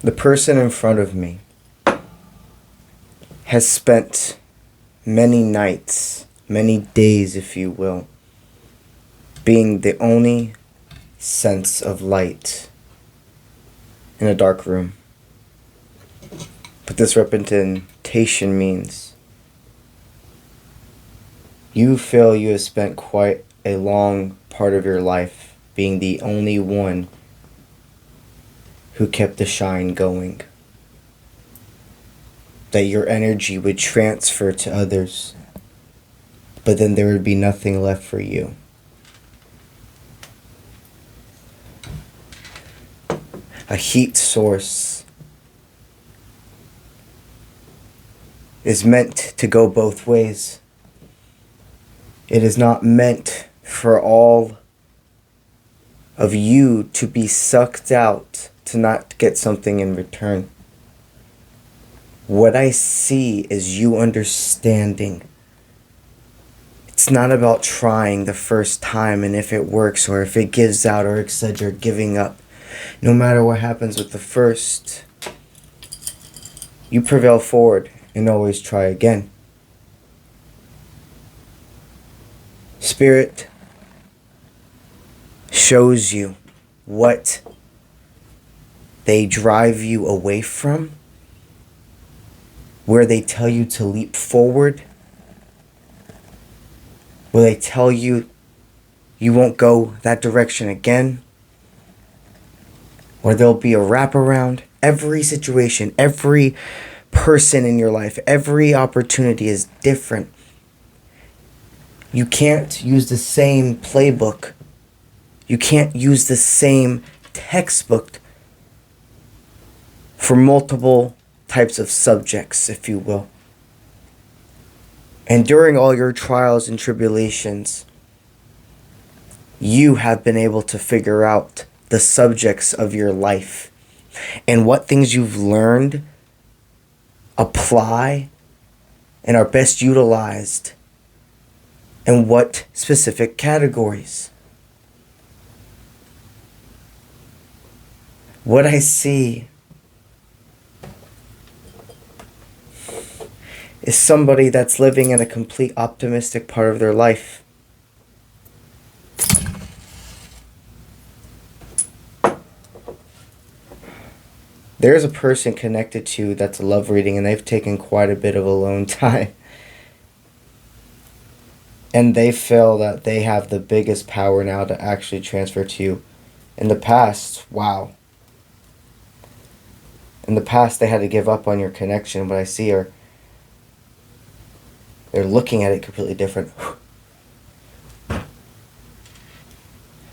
The person in front of me has spent many nights, many days, if you will, being the only sense of light in a dark room. But this representation means you feel you have spent quite a long part of your life being the only one who kept the shine going. That your energy would transfer to others, but then there would be nothing left for you. A heat source is meant to go both ways. It is not meant for all of you to be sucked out to not get something in return. What I see is you understanding. It's not about trying the first time and if it works or if it gives out or etc. giving up. No matter what happens with the first, you prevail forward and always try again. Spirit shows you what they drive you away from, where they tell you to leap forward, where they tell you you won't go that direction again, or there'll be a wraparound. Every situation, every person in your life, every opportunity is different. You can't use the same playbook. You can't use the same textbook for multiple types of subjects, if you will. And during all your trials and tribulations, you have been able to figure out the subjects of your life and what things you've learned, apply, and are best utilized in what specific categories. What I see is somebody that's living in a complete optimistic part of their life. There's a person connected to that's a love reading and they've taken quite a bit of alone time. And they feel that they have the biggest power now to actually transfer to you. In the past, wow. In the past, they had to give up on your connection, but I see her. They're looking at it completely different.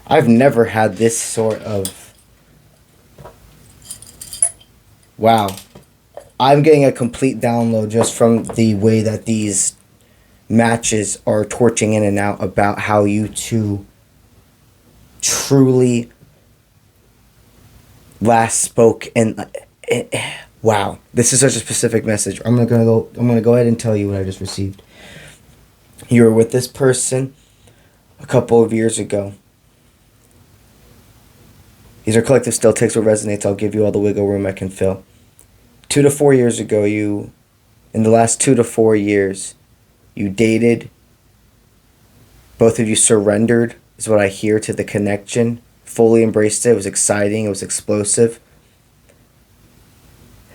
I've never had this sort of... Wow. I'm getting a complete download just from the way that these matches are torching in and out about how you two truly last spoke. And wow, this is such a specific message. I'm gonna go ahead and tell you what I just received. You were with this person a couple of years ago. These are collective still takes what resonates. I'll give you all the wiggle room I can fill. 2 to 4 years ago, in the last 2 to 4 years, you dated. Both of you surrendered, is what I hear, to the connection. Fully embraced it. It was exciting. It was explosive.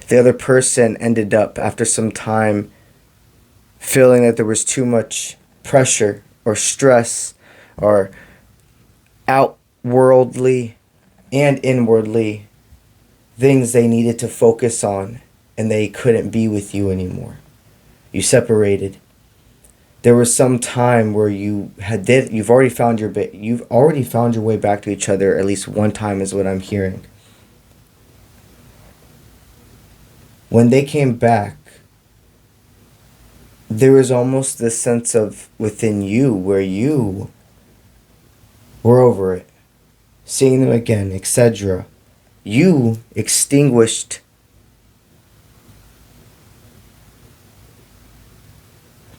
The other person ended up, after some time, feeling that there was too much pressure or stress or outworldly and inwardly things they needed to focus on, and they couldn't be with you anymore. You separated. There was some time where you've already found your way back to each other at least one time, is what I'm hearing. When they came back, there was almost this sense of within you where you were over it, seeing them again, etc. You extinguished.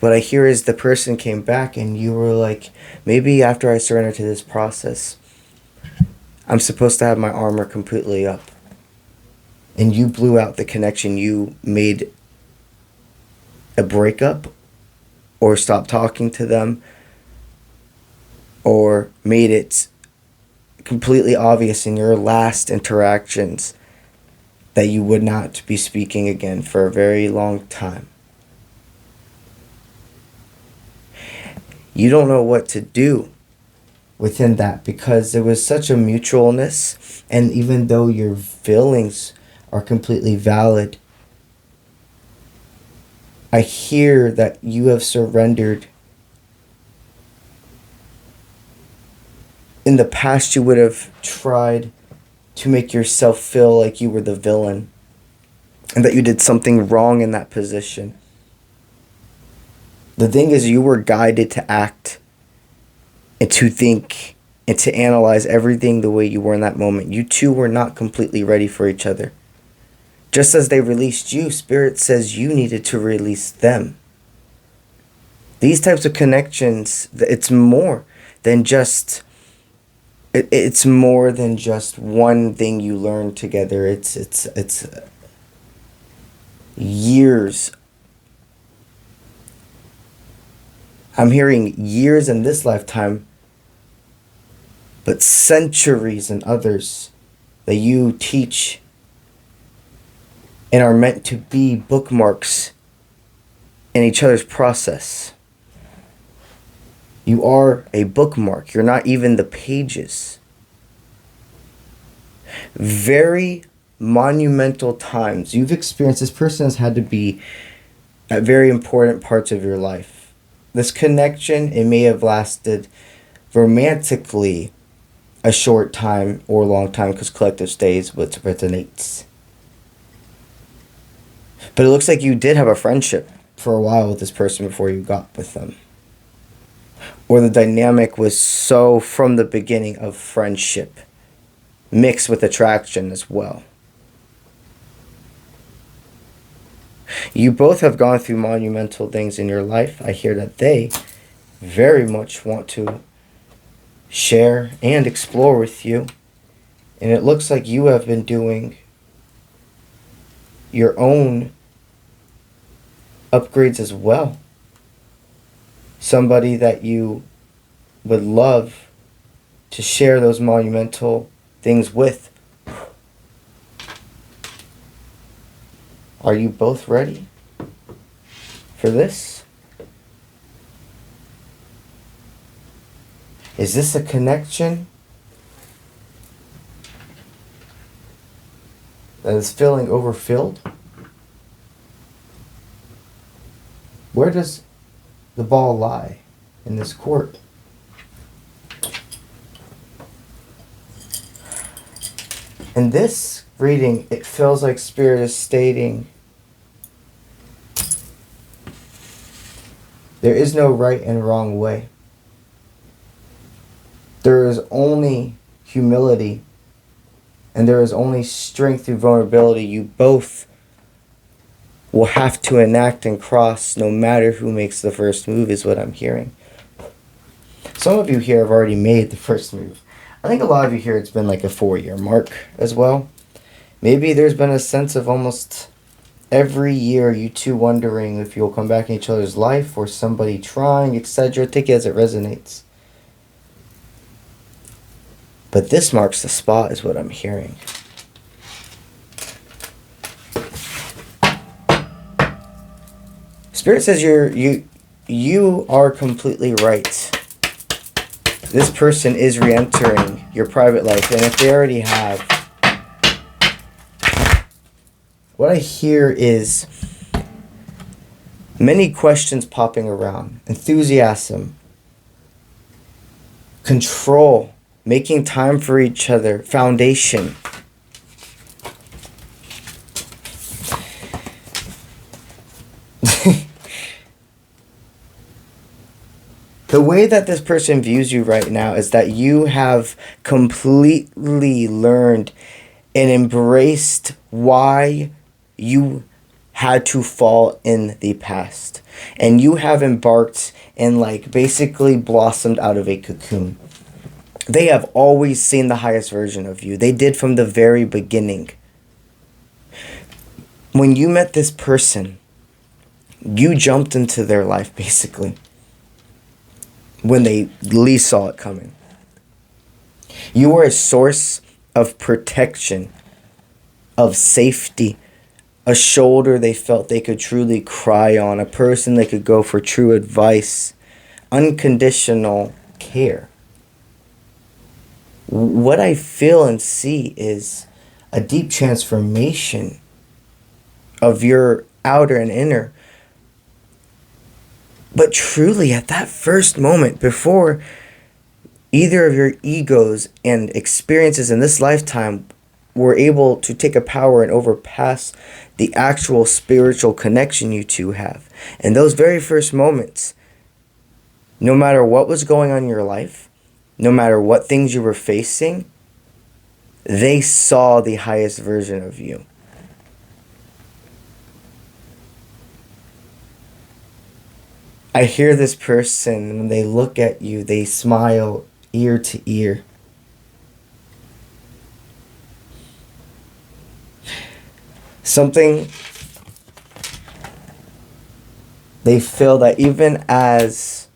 What I hear is the person came back and you were like, maybe after I surrender to this process, I'm supposed to have my armor completely up. and you blew out the connection, you made a breakup or stopped talking to them or made it completely obvious in your last interactions that you would not be speaking again for a very long time. You don't know what to do within that because there was such a mutualness, and even though your feelings are completely valid, I hear that you have surrendered. In the past, you would have tried to make yourself feel like you were the villain and that you did something wrong in that position. The thing is, you were guided to act and to think and to analyze everything the way you were in that moment. You two were not completely ready for each other. Just as they released you, Spirit says you needed to release them. These types of connections, it's more than just... It's more than just one thing you learn together. It's years. I'm hearing years in this lifetime, but centuries in others that you teach and are meant to be bookmarks in each other's process. You are a bookmark. You're not even the pages. Very monumental times you've experienced. This person has had to be at very important parts of your life. This connection, it may have lasted romantically a short time or a long time because collective stays what resonates. But it looks like you did have a friendship for a while with this person before you got with them. Or the dynamic was so from the beginning of friendship, mixed with attraction as well. You both have gone through monumental things in your life. I hear that they very much want to share and explore with you. And it looks like you have been doing your own upgrades as well. Somebody that you would love to share those monumental things with. Are you both ready for this? Is this a connection that is feeling overfilled? Where does the ball lie in this court? In this reading, it feels like Spirit is stating there is no right and wrong way. There is only humility, and there is only strength through vulnerability. You both will have to enact and cross no matter who makes the first move, is what I'm hearing. Some of you here have already made the first move. I think a lot of you here, it's been like a 4-year mark as well. Maybe there's been a sense of almost every year you two wondering if you'll come back in each other's life or somebody trying, etc. Take it as it resonates. But this marks the spot, is what I'm hearing. Spirit says you are completely right. This person is re-entering your private life, and if they already have, what I hear is many questions popping around. Enthusiasm, control, making time for each other, foundation. The way that this person views you right now is that you have completely learned and embraced why you had to fall in the past. And you have embarked and basically blossomed out of a cocoon. They have always seen the highest version of you. They did from the very beginning. When you met this person, you jumped into their life basically when they least saw it coming. You were a source of protection, of safety, a shoulder they felt they could truly cry on, a person they could go for true advice, unconditional care. What I feel and see is a deep transformation of your outer and inner. But truly, at that first moment, before either of your egos and experiences in this lifetime were able to take a power and overpass the actual spiritual connection you two have, in those very first moments, no matter what was going on in your life, no matter what things you were facing, they saw the highest version of you. I hear this person, when they look at you, they smile ear to ear. Something they feel that even as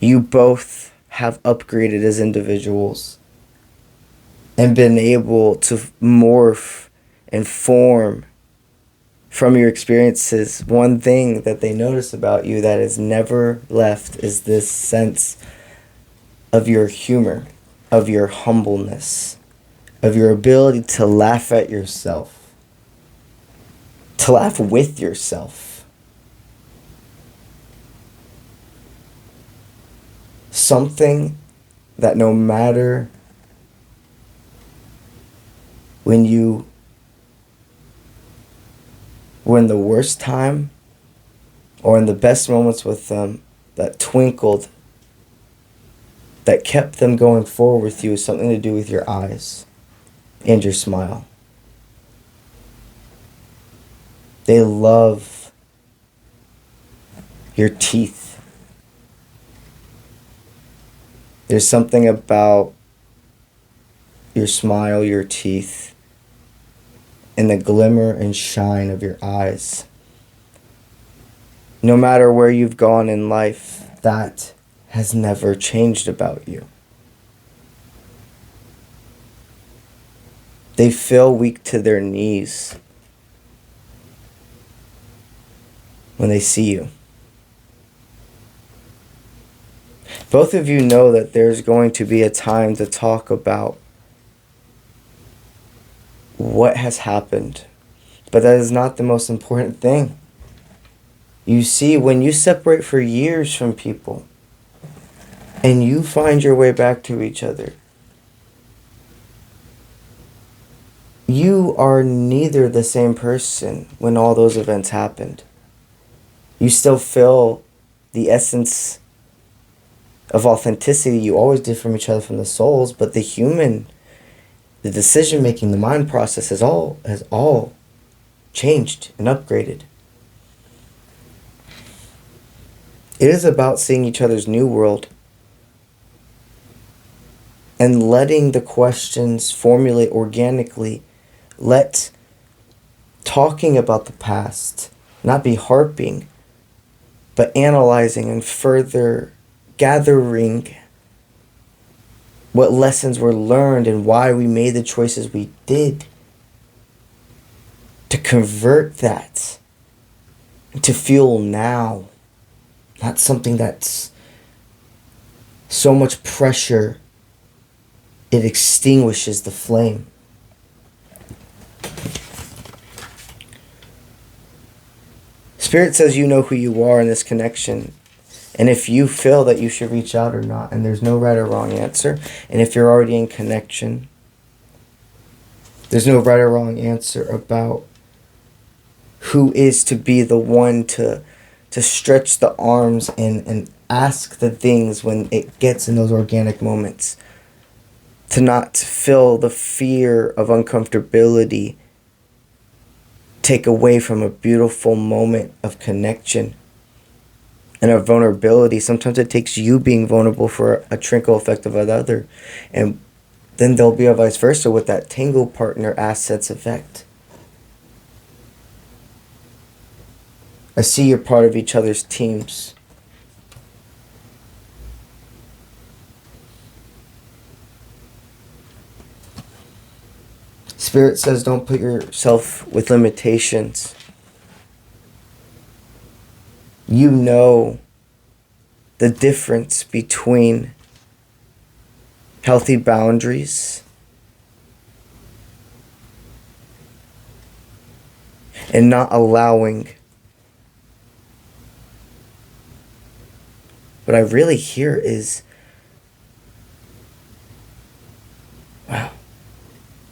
you both have upgraded as individuals and been able to morph and form from your experiences, one thing that they notice about you that has never left is this sense of your humor, of your humbleness, of your ability to laugh at yourself, to laugh with yourself. Something that no matter when you were in the worst time or in the best moments with them, that twinkled, that kept them going forward with you, is something to do with your eyes and your smile. They love your teeth. There's something about your smile, your teeth, and the glimmer and shine of your eyes. No matter where you've gone in life, that has never changed about you. They feel weak to their knees when they see you. Both of you know that there's going to be a time to talk about what has happened, but that is not the most important thing. You see, when you separate for years from people and you find your way back to each other, you are neither the same person when all those events happened. You still feel the essence of authenticity you always did from each other, from the souls, but the human, the decision making, the mind process has all changed and upgraded. It is about seeing each other's new world and letting the questions formulate organically. Let talking about the past not be harping, but analyzing and further gathering what lessons were learned and why we made the choices we did, to convert that into fuel now, not something that's so much pressure it extinguishes the flame. Spirit says you know who you are in this connection, and if you feel that you should reach out or not, and there's no right or wrong answer. And if you're already in connection, there's no right or wrong answer about who is to be the one to stretch the arms and ask the things when it gets in those organic moments. To not feel the fear of uncomfortability take away from a beautiful moment of connection and of vulnerability. Sometimes it takes you being vulnerable for a trickle effect of another. And then there'll be a vice versa with that tangle partner assets effect. I see you're part of each other's teams. Spirit says don't put yourself with limitations. You know the difference between healthy boundaries and not allowing. What I really hear is, wow,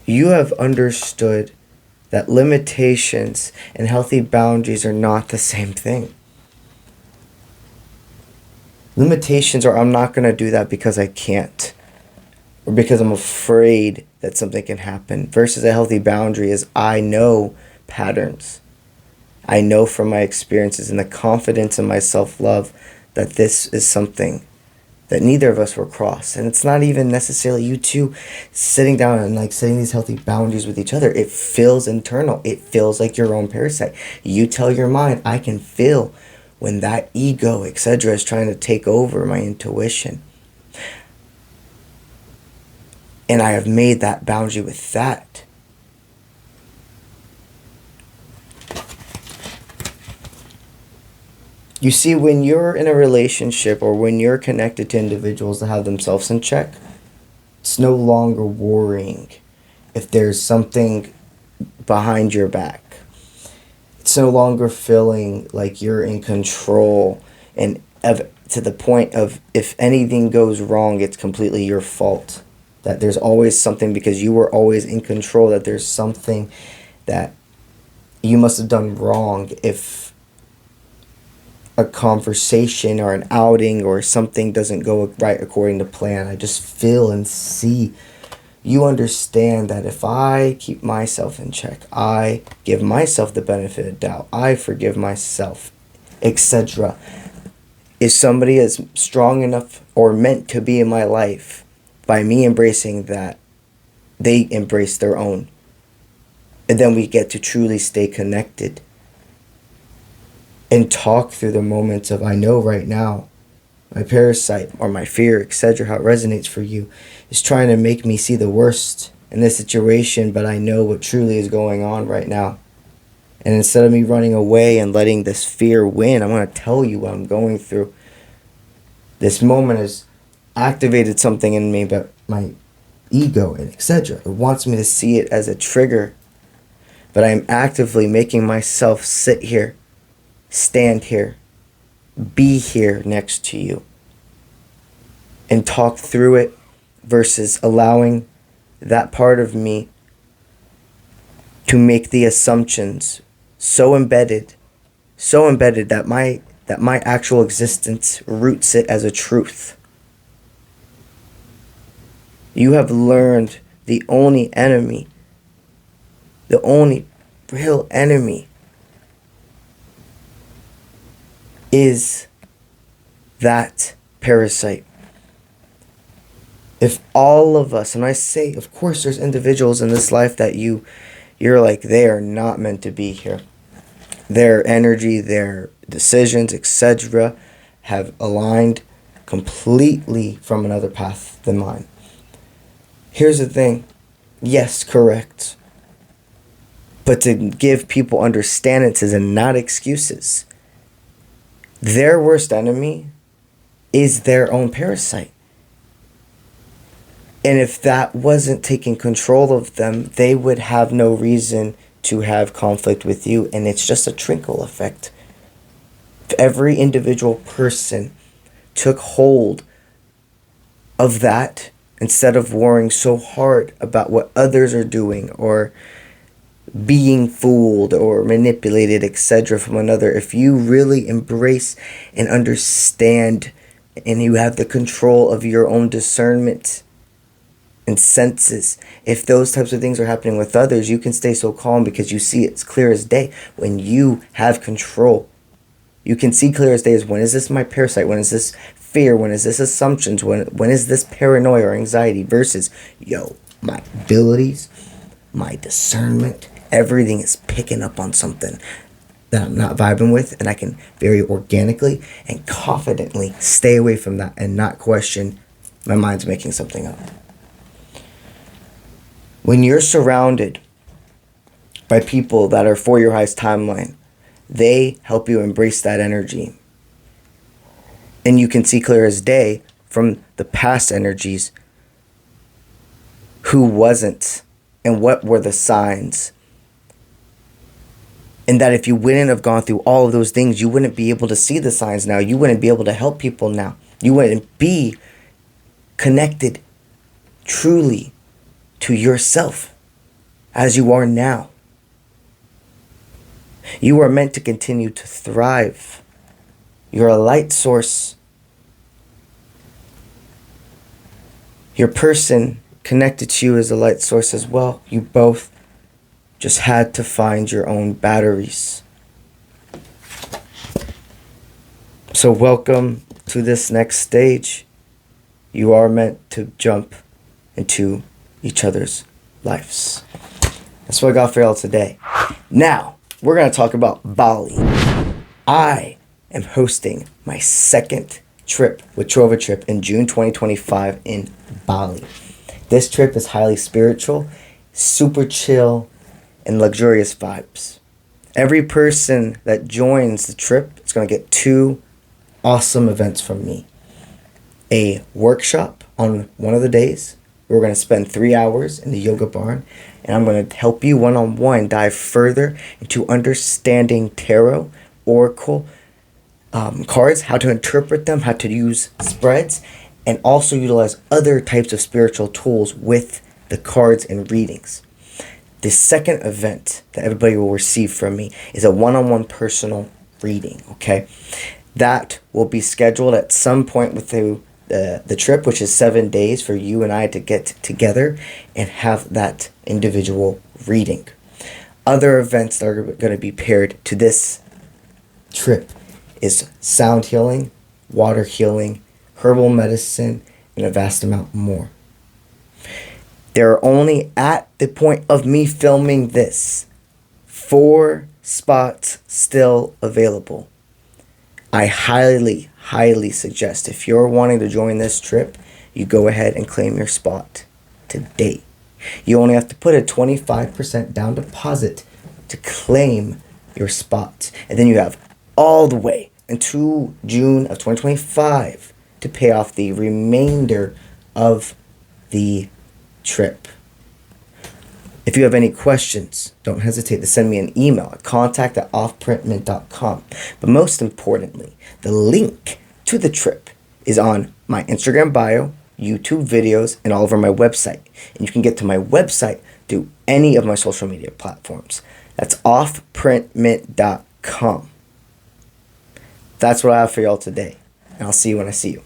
you have understood that limitations and healthy boundaries are not the same thing. Limitations are, I'm not going to do that because I can't, or because I'm afraid that something can happen, versus a healthy boundary is, I know patterns. I know from my experiences and the confidence in my self-love that this is something that neither of us will cross. And it's not even necessarily you two sitting down and like setting these healthy boundaries with each other. It feels internal. It feels like your own parasite. You tell your mind, I can feel when that ego, etc., is trying to take over my intuition. And I have made that boundary with that. You see, when you're in a relationship or when you're connected to individuals that have themselves in check, it's no longer worrying if there's something behind your back. It's no longer feeling like you're in control and to the point of if anything goes wrong, it's completely your fault. That there's always something because you were always in control, that there's something that you must have done wrong if a conversation or an outing or something doesn't go right according to plan. I just feel and see you understand that if I keep myself in check, I give myself the benefit of doubt, I forgive myself, etc. If somebody is strong enough or meant to be in my life, by me embracing that, they embrace their own. And then we get to truly stay connected and talk through the moments of, I know right now, my parasite or my fear, etc., how it resonates for you, is trying to make me see the worst in this situation, but I know what truly is going on right now. And instead of me running away and letting this fear win, I want to tell you what I'm going through. This moment has activated something in me, but my ego and etc. It wants me to see it as a trigger. But I am actively making myself sit here, stand here, be here next to you, and talk through it versus allowing that part of me to make the assumptions so embedded that my actual existence roots it as a truth. You have learned the only enemy, the only real enemy is that parasite. If all of us, and I say, of course, there's individuals in this life that you're like, they are not meant to be here. Their energy, their decisions, etc., have aligned completely from another path than mine. Here's the thing. Yes, correct. But to give people understandances and not excuses. Their worst enemy is their own parasite. And if that wasn't taking control of them, they would have no reason to have conflict with you. And it's just a trickle effect. If every individual person took hold of that, instead of worrying so hard about what others are doing or being fooled or manipulated, etc., from another, if you really embrace and understand and you have the control of your own discernment and senses, if those types of things are happening with others, you can stay so calm because you see it's clear as day. When you have control, you can see clear as day as, when is this my parasite? When is this fear? When is this assumptions? When is this paranoia or anxiety? Versus, my abilities, my discernment, everything is picking up on something. that I'm not vibing with, and I can very organically and confidently stay away from that and not question my mind's making something up. When you're surrounded by people that are for your highest timeline, they help you embrace that energy. And you can see clear as day from the past energies who wasn't and what were the signs. And that if you wouldn't have gone through all of those things, you wouldn't be able to see the signs now. You wouldn't be able to help people now. You wouldn't be connected truly to yourself as you are now. You are meant to continue to thrive. You're a light source. Your person connected to you is a light source as well. You both just had to find your own batteries. So welcome to this next stage. You are meant to jump into each other's lives. That's what I got for y'all today. Now, we're going to talk about Bali. I am hosting my second trip with Trova Trip in June 2025 in Bali. This trip is highly spiritual, super chill, and luxurious vibes. Every person that joins the trip is going to get 2 awesome events from me. A workshop on one of the days. We're going to spend 3 hours in the yoga barn, and I'm going to help you one-on-one dive further into understanding tarot, oracle, cards, how to interpret them, how to use spreads, and also utilize other types of spiritual tools with the cards and readings. The second event that everybody will receive from me is a one-on-one personal reading, okay? That will be scheduled at some point with the trip, which is 7 days for you and I to get together and have that individual reading. Other events that are going to be paired to this trip is sound healing, water healing, herbal medicine, and a vast amount more. There are only, at the point of me filming this, 4 spots still available. I highly, highly suggest if you're wanting to join this trip, you go ahead and claim your spot today. You only have to put a 25% down deposit to claim your spot. And then you have all the way until June of 2025 to pay off the remainder of the trip. If you have any questions, don't hesitate to send me an email at contact@offprintmint.com. But most importantly, the link to the trip is on my Instagram bio, YouTube videos, and all over my website. And you can get to my website through any of my social media platforms. That's offprintmint.com. That's what I have for y'all today. And I'll see you when I see you.